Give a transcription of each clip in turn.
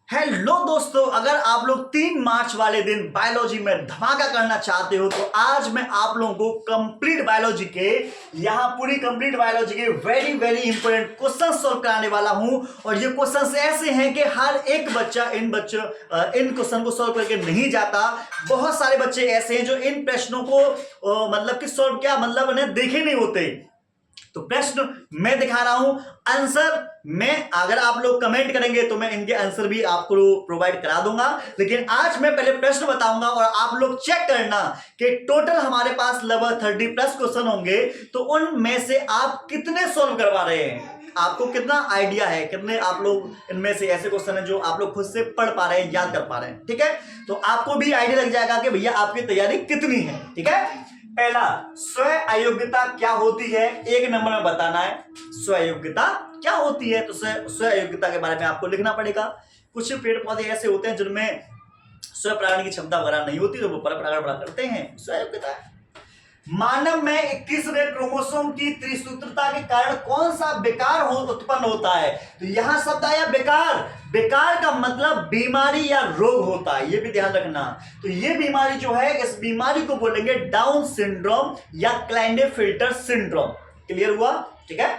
Hello दोस्तों, अगर आप लोग 3 मार्च वाले दिन बायोलॉजी में धमाका करना चाहते हो तो आज मैं आप लोगों को कंप्लीट बायोलॉजी के पूरी कंप्लीट बायोलॉजी के very very important question solve कराने वाला हूं। और ये क्वेश्चन ऐसे हैं कि हर एक बच्चा इन क्वेश्चन को सॉल्व करके नहीं जाता। बहुत सारे बच्चे ऐसे हैं जो इन प्रश्नों को मतलब कि सॉल्व क्या मतलब उन्हें देखे नहीं होते। तो प्रश्न मैं दिखा रहा हूं, आंसर मैं अगर आप लोग कमेंट करेंगे तो मैं इनके आंसर भी आपको प्रोवाइड करा दूंगा। लेकिन आज मैं पहले प्रश्न बताऊंगा और आप लोग चेक करना कि टोटल हमारे पास लगभग 30+ क्वेश्चन होंगे, तो उनमें से आप कितने सॉल्व करवा रहे हैं, आपको कितना आइडिया है, कितने आप लोग इनमें से ऐसे क्वेश्चन है जो आप लोग खुद से पढ़ पा रहे हैं, याद कर पा रहे हैं। ठीक है, तो आपको भी आइडिया लग जाएगा कि भैया आपकी तैयारी कितनी है। ठीक है, पहला स्व अयोग्यता क्या होती है, 1 नंबर में बताना है स्व अयोग्यता क्या होती है। तो स्व अयोग्यता के बारे में आपको लिखना पड़ेगा। कुछ पेड़ पौधे ऐसे होते हैं जिनमें स्व परागण की क्षमता वगैरह नहीं होती, तो वो परपरागण बड़ा करते हैं, स्व अयोग्यता। मानव में 21वें क्रोमोसोम की त्रिसूत्रता के कारण कौन सा विकार उत्पन्न होता है। तो यहां शब्द आया बेकार। बेकार का मतलब बीमारी या रोग होता है, ये भी ध्यान रखना। तो ये बीमारी जो है, इस बीमारी को बोलेंगे डाउन सिंड्रोम या क्लाइनेफिल्टर सिंड्रोम। क्लियर हुआ? ठीक है,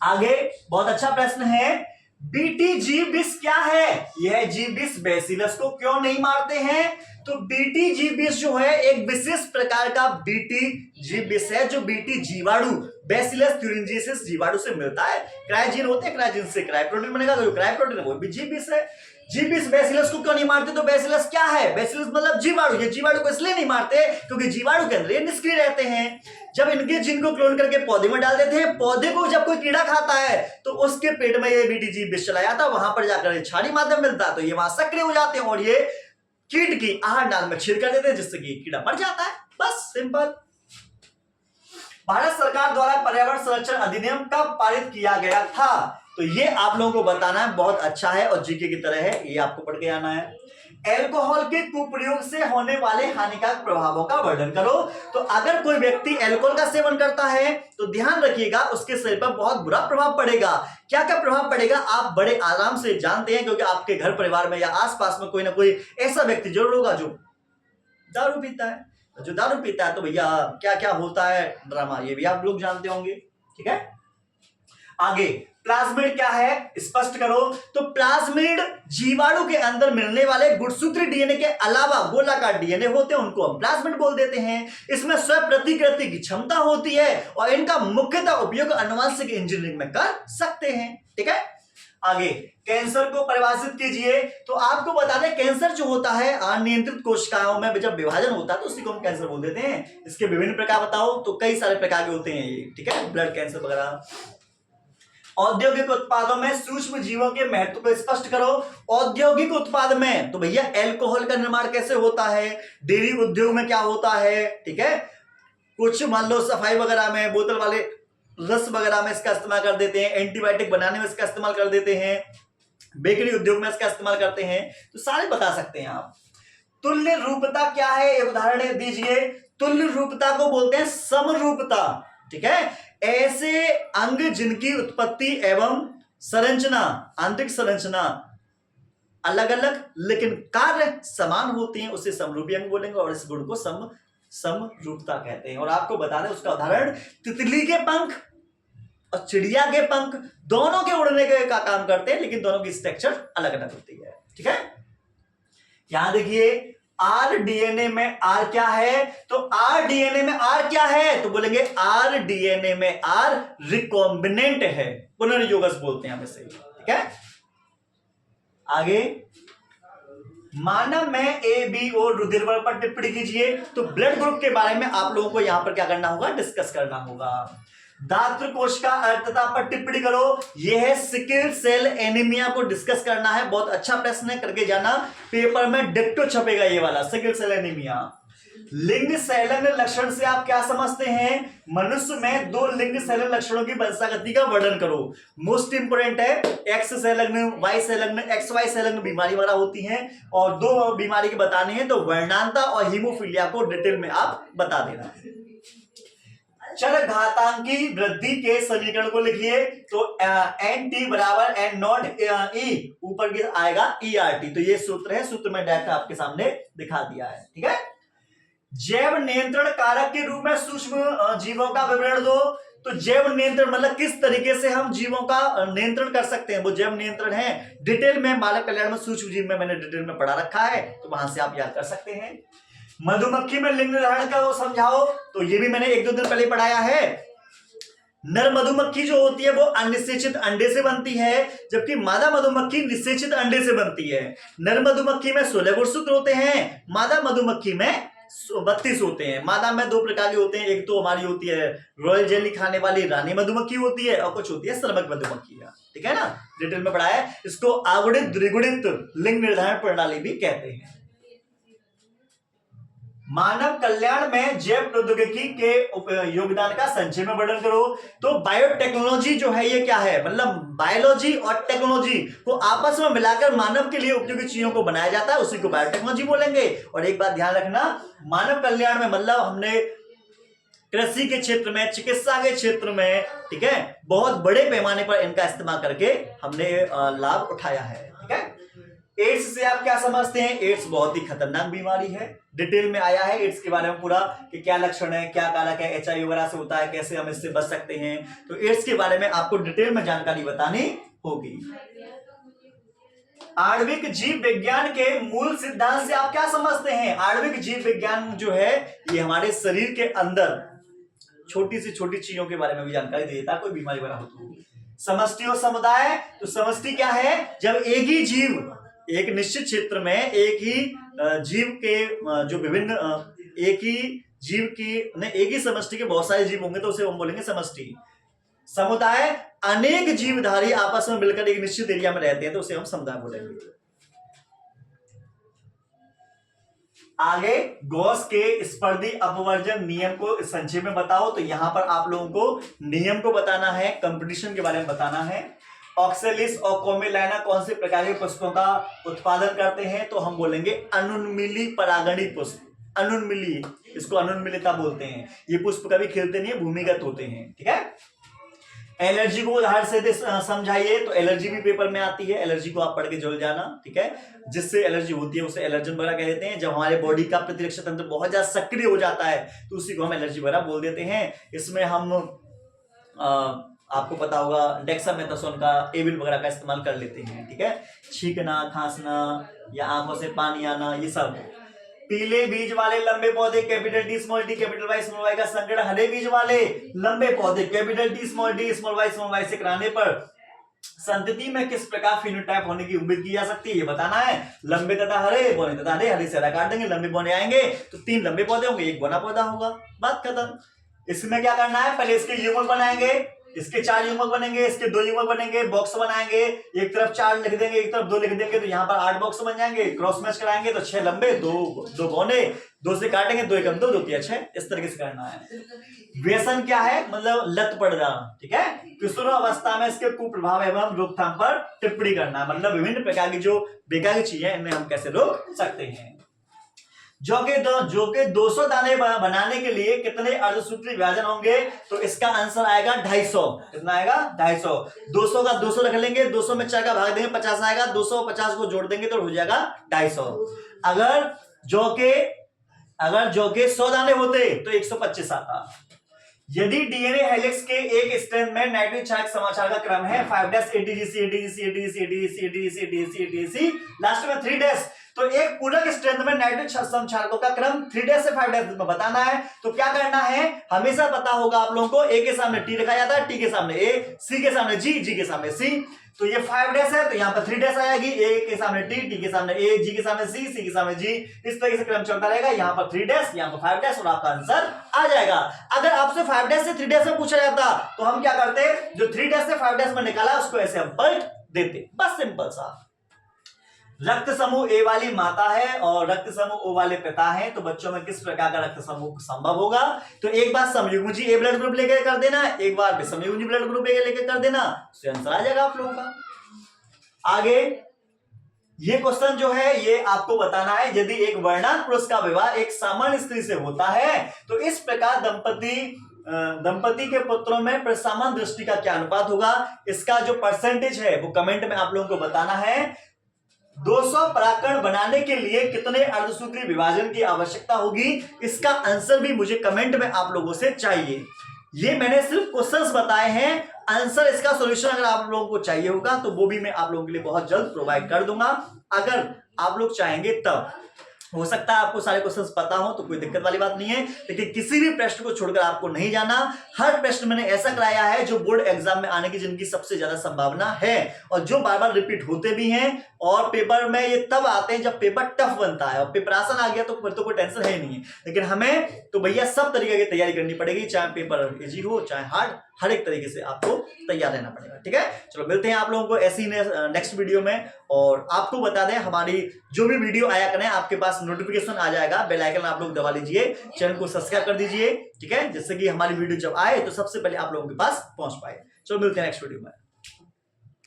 आगे बहुत अच्छा प्रश्न है, बीटी जीव क्या है। यह जीव बैसिलस को क्यों नहीं मारते हैं। तो बीटी जीव जो है एक विशेष प्रकार का बीटी जीव है जो बीटी जीवाणु बैसिलस thuringiensis जीवाणु से मिलता है। क्रायोजीन होते हैं, क्रायोजीन से क्रायोप्रोटीन बनेगा, जो क्रायोप्रोटीन है वो भी जीव है। जीविस बैसिलस को क्यों नहीं मारते। तो बैसिलस क्या है, बैसिलस मतलब जीवाणु। ये जीवाणु को इसलिए नहीं मारते क्योंकि जीवाणु के अंदर ये निष्क्रिय रहते हैं। जब इनके जीन को क्लोन करके पौधे में डाल देते हैं, पौधे को जब कोई कीड़ा खाता है तो उसके पेट में ये बीटी जीव विष चला जाता है, वहां पर जाकर क्षारीय माध्यम मिलता है, तो ये वहां सक्रिय हो जाते हैं और ये कीट की आहार नाल में छेद कर देते हैं, जिससे कि कीड़ा मर जाता है। बस सिंपल। भारत सरकार द्वारा पर्यावरण संरक्षण अधिनियम कब पारित किया गया था। तो ये आप लोगों को बताना है, बहुत अच्छा है और जीके की तरह है, ये आपको पढ़ के आना है। एल्कोहल के कुप्रयोग से होने वाले हानिकारक प्रभावों का वर्णन करो। तो अगर कोई व्यक्ति अल्कोहल का सेवन करता है तो ध्यान रखिएगा उसके शरीर पर बहुत बुरा प्रभाव पड़ेगा। क्या क्या प्रभाव पड़ेगा आप बड़े आराम से जानते हैं, क्योंकि आपके घर परिवार में या आसपास में कोई ना कोई ऐसा व्यक्ति जरूर होगा जो दारू पीता है। जो दारू पीता है तो भैया क्या क्या होता है ड्रामा, ये भी आप लोग जानते होंगे। ठीक है, आगे प्लाज्मिड क्या है स्पष्ट करो। तो प्लाज्मिड जीवाणु के अंदर मिलने वाले गुणसूत्री डीएनए के अलावा गोलाकार डीएनए होते हैं, उनको हम प्लाज्मिड बोल देते हैं। इसमें स्व प्रतिकृति की क्षमता होती है और इनका मुख्यतः उपयोग आनुवंशिक इंजीनियरिंग में कर सकते हैं। ठीक है, आगे कैंसर को परिभाषित कीजिए। तो आपको बता दें कैंसर जो होता है अनियंत्रित कोशिकाओं में जब विभाजन होता है तो उसी को हम कैंसर बोल देते हैं। इसके विभिन्न प्रकार बताओ। तो कई सारे प्रकार के होते हैं ये। ठीक है, ब्लड कैंसर वगैरह। औद्योगिक उत्पादों में सूक्ष्म जीवों के महत्व को स्पष्ट करो। औद्योगिक उत्पाद में तो भैया अल्कोहल का निर्माण कैसे होता है, डेयरी उद्योग में क्या होता है। ठीक है, कुछ मान लो सफाई वगैरह में बोतल वाले रस वगैरह में इसका इस्तेमाल कर देते हैं, एंटीबायोटिक बनाने में इसका इस्तेमाल कर देते हैं, बेकरी उद्योग में इसका इस्तेमाल करते हैं, तो सारे बता सकते हैं आप। तुल्य रूपता क्या है, एक उदाहरण दीजिए। तुल्य रूपता को बोलते हैं समरूपता। ठीक है, ऐसे अंग जिनकी उत्पत्ति एवं संरचना, आंतरिक संरचना अलग अलग लेकिन कार्य समान होती हैं, उसे समरूपी अंग बोलेंगे और इस गुण को समरूपता कहते हैं। और आपको बता दें उसका उदाहरण तितली के पंख और चिड़िया के पंख दोनों के उड़ने का काम करते हैं, लेकिन दोनों की स्ट्रक्चर अलग अलग होती है। ठीक है, यहां देखिए आर डीएनए में आर क्या है। तो आर डीएनए में आर क्या है, तो बोलेंगे आर डीएनए में आर रिकॉम्बिनेंट है, पुनर्योगस बोलते हैं हम इसे। ठीक है, आगे मानव में ए बी और रुधिर वर्ग पर टिप्पणी कीजिए। तो ब्लड ग्रुप के बारे में आप लोगों को यहां पर क्या करना होगा, डिस्कस करना होगा। दात्र कोश का अर्थता पर टिप्पणी करो। यह है सिकल सेल एनीमिया को डिस्कस करना है, बहुत अच्छा प्रश्न है, करके जाना, पेपर में डिक्टो छपेगा ये वाला सिकल सेल एनीमिया। लिंग संलग्न लक्षण से आप क्या समझते हैं, मनुष्य में 2 लिंग संलग्न लक्षणों की वंशागति का वर्णन करो। मोस्ट इंपोर्टेंट है, एक्स संलग्न, वाई संलग्न, एक्स वाई संलग्न बीमारी वगैरह होती हैं और 2 बीमारी के बताने हैं, तो वर्णांता और हीमोफीलिया को डिटेल में आप बता देना है। चरघातांकी वृद्धि के समीकरण को लिखिए तो एन टी बराबर एन नॉट ई, ऊपर की आएगा ERT। तो ये सूत्र है, सूत्र में डायरेक्ट आपके सामने दिखा दिया है। ठीक है, जैव नियंत्रण कारक के रूप में सूक्ष्म जीवों का विवरण दो। तो जैव नियंत्रण मतलब किस तरीके से हम जीवों का नियंत्रण कर सकते हैं, वो जैव नियंत्रण है। डिटेल में बालक कल्याण में सूक्ष्म जीव में मैंने डिटेल में पढ़ा रखा है, तो वहां से आप याद कर सकते हैं। मधुमक्खी में लिंग निर्धारण का वो समझाओ, तो ये भी मैंने 1-2 दिन पहले पढ़ाया है। नर मधुमक्खी जो होती है वो अनिषेचित अंडे से बनती है, जबकि मादा मधुमक्खी निषेचित अंडे से बनती है। नर मधुमक्खी में 16 गुणसूत्र होते हैं, मादा मधुमक्खी में 32 होते हैं। मादा में 2 प्रकार के होते हैं, एक तो हमारी होती है रॉयल जेली खाने वाली रानी मधुमक्खी होती है, और कुछ होती है श्रमिक मधुमक्खी। ठीक है ना, डिटेल में पढ़ा है। इसको अगुणित द्विगुणित लिंग निर्धारण प्रणाली भी कहते हैं। मानव कल्याण में जैव प्रौद्योगिकी के योगदान का संक्षेप में वर्णन करो। तो बायोटेक्नोलॉजी जो है ये क्या है, मतलब बायोलॉजी और टेक्नोलॉजी को आपस में मिलाकर मानव के लिए उपयोगी चीजों को बनाया जाता है, उसी को बायोटेक्नोलॉजी बोलेंगे। और एक बात ध्यान रखना, मानव कल्याण में मतलब हमने कृषि के क्षेत्र में, चिकित्सा के क्षेत्र में, ठीक है, बहुत बड़े पैमाने पर इनका इस्तेमाल करके हमने लाभ उठाया है। ठीक है, एड्स से आप क्या समझते हैं? एड्स बहुत ही खतरनाक बीमारी है, डिटेल में आया है एड्स के बारे में पूरा कि क्या लक्षण है, क्या कारक है, HIV वगैरह से होता है, कैसे हम इससे बच सकते हैं। तो एड्स के बारे में आपको डिटेल में जानकारी बतानी होगी। आणविक जीव विज्ञान के मूल सिद्धांत से आप क्या समझते हैं? आणविक जीव विज्ञान जो है ये हमारे शरीर के अंदर छोटी से छोटी चीजों के बारे में भी जानकारी देता है, कोई बीमारी वगैरह हो तो। समष्टि और समुदाय, तो समष्टि क्या है? जब एक ही जीव एक निश्चित क्षेत्र में एक ही जीव के जो विभिन्न एक ही जीव की एक ही समष्टि के बहुत सारे जीव होंगे तो उसे हम बोलेंगे समष्टि। समुदाय अनेक जीवधारी आपस में मिलकर एक निश्चित एरिया में रहते हैं तो उसे हम समुदाय बोलेंगे। आगे गॉस के स्पर्धी अपवर्जन नियम को संक्षेप में बताओ। तो यहां पर आप लोगों को नियम को बताना है, कंपटीशन के बारे में बताना है। ऑक्सेलिस और कोमेलाइना कौन से प्रकार के पुष्पों का उत्पादन करते हैं? तो हम बोलेंगे अनुन्मीली परागणी पुष्प। अनुन्मीली, इसको अनुन्मीलिता बोलते हैं। ये पुष्प कभी खिलते नहीं है, भूमिगत होते हैं। ठीक है, एलर्जी को उदाहरण से समझाइए। तो एलर्जी भी पेपर में आती है, एलर्जी को आप पढ़ के जरूर जाना। ठीक है, जिससे एलर्जी होती है उसे एलर्जन वगैरह कह देते हैं। जब हमारे बॉडी का प्रतिरक्षा तंत्र बहुत ज्यादा सक्रिय हो जाता है तो उसी को हम एलर्जी वगैरह बोल देते हैं। इसमें हम आपको पता होगा डेक्सामेथासोन का एविल वगैरह का इस्तेमाल कर लेते हैं। ठीक है, छींकना, खांसना या आंखों से पानी आना, ये सब। पीले बीज वाले लंबे पौधे capital T small T capital Y small Y का संकरण हरे बीज वाले लंबे पौधे कैपिटल टी स्मॉल वाई से कराने पर संतति में किस प्रकार फिनोटाइप होने की उम्मीद की जा सकती है, ये बताना है। लंबे तथा हरे, बौने तथा हरे, हरे से हरा काट देंगे, लंबे बौने आएंगे तो 3 लंबे पौधे होंगे, 1 बौना पौधा होगा, बात खत्म। इसमें क्या करना है, पहले इसके युगल बनाएंगे, इसके 4 युग्मक बनेंगे, इसके 2 युग्मक बनेंगे, बॉक्स बनाएंगे, एक तरफ 4 लिख देंगे, एक तरफ 2 लिख देंगे, तो यहाँ पर 8 बॉक्स बन जाएंगे। क्रॉस मैच कराएंगे तो 6 लंबे, 2 बौने, 2 से काटेंगे, 2 एकम 2, 2 तिया 6, इस तरीके से करना है। व्यसन क्या है, मतलब लत पड़ जाना। ठीक है, किशोर अवस्था में इसके कुप्रभाव एवं रोकथाम पर टिप्पणी करना, मतलब विभिन्न प्रकार की जो बेकार की चीजें इन्हें हम कैसे रोक सकते हैं। जो के 200 दाने बनाने के लिए कितने अर्धसूत्री विभाजन होंगे? तो इसका आंसर आएगा 250। कितना आएगा? 250। 200 का 200 रख लेंगे, 200 में 4 का भाग देंगे, 50 आएगा, 250 को जोड़ देंगे तो हो जाएगा 250। अगर जौ के 100 दाने होते तो 125 आता। यदि डीएनए हेलिक्स के एक स्ट्रैंड में नाइट्रोजन क्षारक समाचार का क्रम है 5' ATGC ATGC ATGC ATGC ATGC ATGC ATGC last में 3' तो एक पूरक स्ट्रेंथ में नाइट्रोजन समक्षारकों का क्रम 3' से 5' में बताना है। तो क्या करना है, हमेशा पता होगा आप लोगों को, ए के सामने टी लिखा जाता है, टी के सामने ए, सी के सामने जी, जी के सामने सी। तो ये 5' है तो यहाँ पर 3' आएगी, ए के सामने टी के सामने ए, जी के सामने सी के सामने जी, इस तरीके से क्रम चलता रहेगा। यहाँ पर 3', यहाँ पर 5' और आपका आंसर आ जाएगा। अगर आपसे 5' से 3' में पूछा जाता तो हम क्या करते, जो 3' से 5' में निकाला उसको ऐसे हम पलट देते, बस सिंपल सा। रक्त समूह ए वाली माता है और रक्त समूह ओ वाले पिता है, तो बच्चों में किस प्रकार का रक्त समूह संभव होगा? तो एक बार समयुग्मजी ए ब्लड ग्रुप लेके कर देना, एक बार समयुग्मजी ब्लड ग्रुप लेके कर देना, उससे आंसर आ जाएगा आप लोगों का। आगे ये क्वेश्चन जो है ये आपको बताना है, यदि एक वर्णांत पुरुष का विवाह एक सामान्य स्त्री से होता है तो इस प्रकार दंपति दंपति के पुत्रों में प्रसमान दृष्टि का क्या अनुपात होगा, इसका जो परसेंटेज है वो कमेंट में आप लोगों को बताना है। 200 पराकरण बनाने के लिए कितने अर्धसूत्री विभाजन की आवश्यकता होगी, इसका आंसर भी मुझे कमेंट में आप लोगों से चाहिए। ये मैंने सिर्फ क्वेश्चंस बताए हैं, आंसर इसका सॉल्यूशन अगर आप लोगों को चाहिए होगा तो वो भी मैं आप लोगों के लिए बहुत जल्द प्रोवाइड कर दूंगा, अगर आप लोग चाहेंगे तब। हो सकता है आपको सारे क्वेश्चंस पता हो तो कोई दिक्कत वाली बात नहीं है, लेकिन किसी भी प्रश्न को छोड़कर आपको नहीं जाना। हर प्रश्न मैंने ऐसा कराया है जो बोर्ड एग्जाम में आने की जिनकी सबसे ज्यादा संभावना है और जो बार बार रिपीट होते भी हैं, और पेपर में ये तब आते हैं जब पेपर टफ बनता है, और पेपर आसान आ गया तो फिर तो कोई टेंशन है ही नहीं है। लेकिन हमें तो भैया सब तरीके की तैयारी करनी पड़ेगी, चाहे पेपर इजी हो चाहे हार्ड, हर एक तरीके से आपको तैयार रहना पड़ेगा। ठीक है, चलो मिलते हैं आप लोगों को ऐसी नेक्स्ट वीडियो में। और आपको बता दें, हमारी जो भी वीडियो आया करें आपके पास नोटिफिकेशन आ जाएगा, बेल आइकन आप लोग दबा लीजिए, चैनल को सब्सक्राइब कर दीजिए, ठीक है, जिससे कि हमारी वीडियो जब आए तो सबसे पहले आप लोगों के पास पहुंच पाए। चलो मिलते हैं नेक्स्ट वीडियो में।